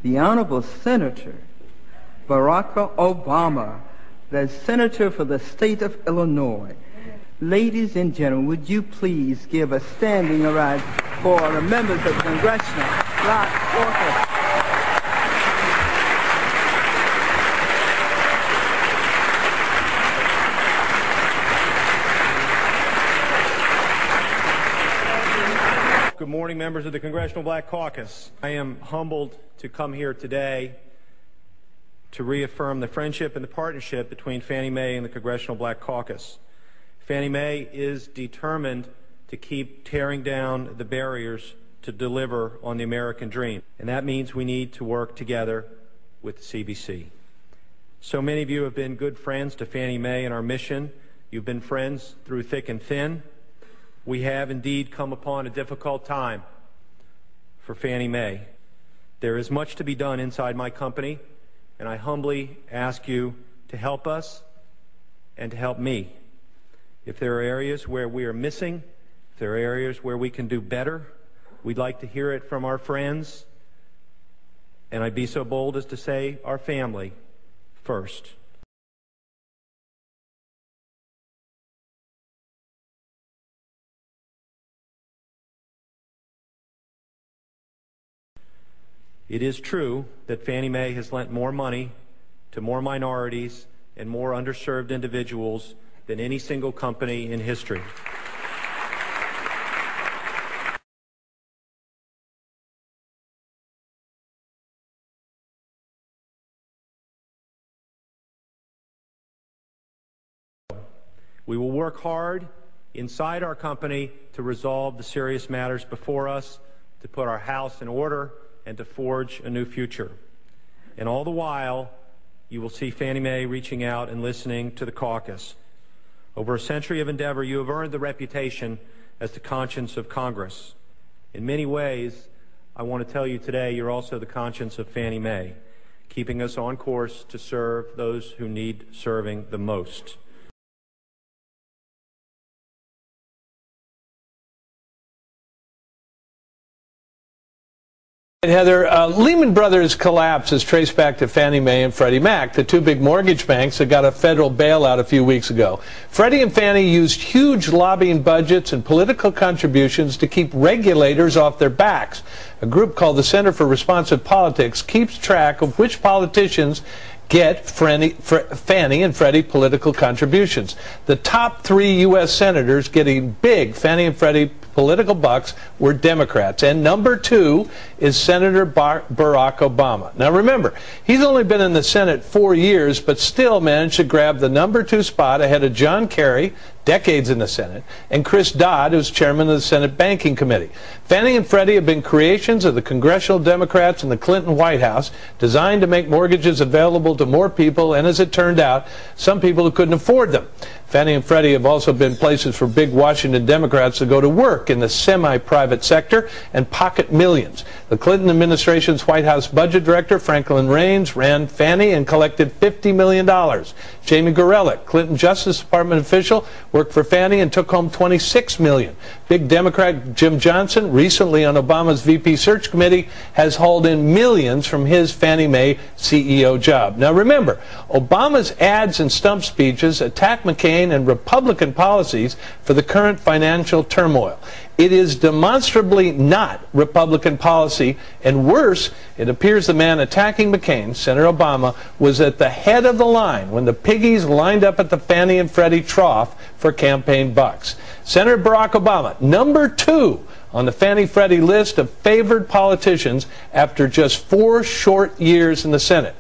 the Honorable Senator Barack Obama, the Senator for the state of Illinois. Ladies and gentlemen, would you please give a standing ovation for the members of the Congressional Black Caucus. Good morning, members of the Congressional Black Caucus. I am humbled to come here today to reaffirm the friendship and the partnership between Fannie Mae and the Congressional Black Caucus. Fannie Mae is determined to keep tearing down the barriers to deliver on the American dream, and that means we need to work together with the CBC. So many of you have been good friends to Fannie Mae and our mission. You've been friends through thick and thin. We have indeed come upon a difficult time for Fannie Mae. There is much to be done inside my company, and I humbly ask you to help us and to help me. If there are areas where we are missing, if there are areas where we can do better, we'd like to hear it from our friends, and I'd be so bold as to say our family first. It is true that Fannie Mae has lent more money to more minorities and more underserved individuals than any single company in history. We will work hard inside our company to resolve the serious matters before us, to put our house in order, and to forge a new future. And all the while, you will see Fannie Mae reaching out and listening to the caucus. Over a century of endeavor, you have earned the reputation as the conscience of Congress. In many ways, I want to tell you today, you're also the conscience of Fannie Mae, keeping us on course to serve those who need serving the most. Heather, Lehman Brothers' collapse is traced back to Fannie Mae and Freddie Mac, the two big mortgage banks that got a federal bailout a few weeks ago. Freddie and Fannie used huge lobbying budgets and political contributions to keep regulators off their backs. A group called the Center for Responsive Politics keeps track of which politicians get Fannie and Freddie political contributions. The top 3 U.S. senators getting big Fannie and Freddie political bucks were Democrats, and number 2 is Senator Barack Obama. Now remember, he's only been in the Senate 4 years, but still managed to grab the number 2 spot ahead of John Kerry, decades in the Senate, and Chris Dodd, who's chairman of the Senate Banking Committee. Fannie and Freddie have been creations of the congressional Democrats in the Clinton White House, designed to make mortgages available to more people, and as it turned out, some people who couldn't afford them. Fannie and Freddie have also been places for big Washington Democrats to go to work in the semi-private sector and pocket millions. The Clinton administration's White House budget director, Franklin Raines, ran Fannie and collected $50 million. Jamie Gorelick, Clinton Justice Department official, worked for Fannie and took home $26 million. Big Democrat Jim Johnson, recently on Obama's VP search committee, has hauled in millions from his Fannie Mae CEO job. Now remember, Obama's ads and stump speeches attack McCain and Republican policies for the current financial turmoil. It is demonstrably not Republican policy, and worse, it appears the man attacking McCain, Senator Obama, was at the head of the line when the piggies lined up at the Fannie and Freddie trough for campaign bucks. Senator Barack Obama, number 2 on the Fannie-Freddie list of favored politicians after just 4 short years in the Senate.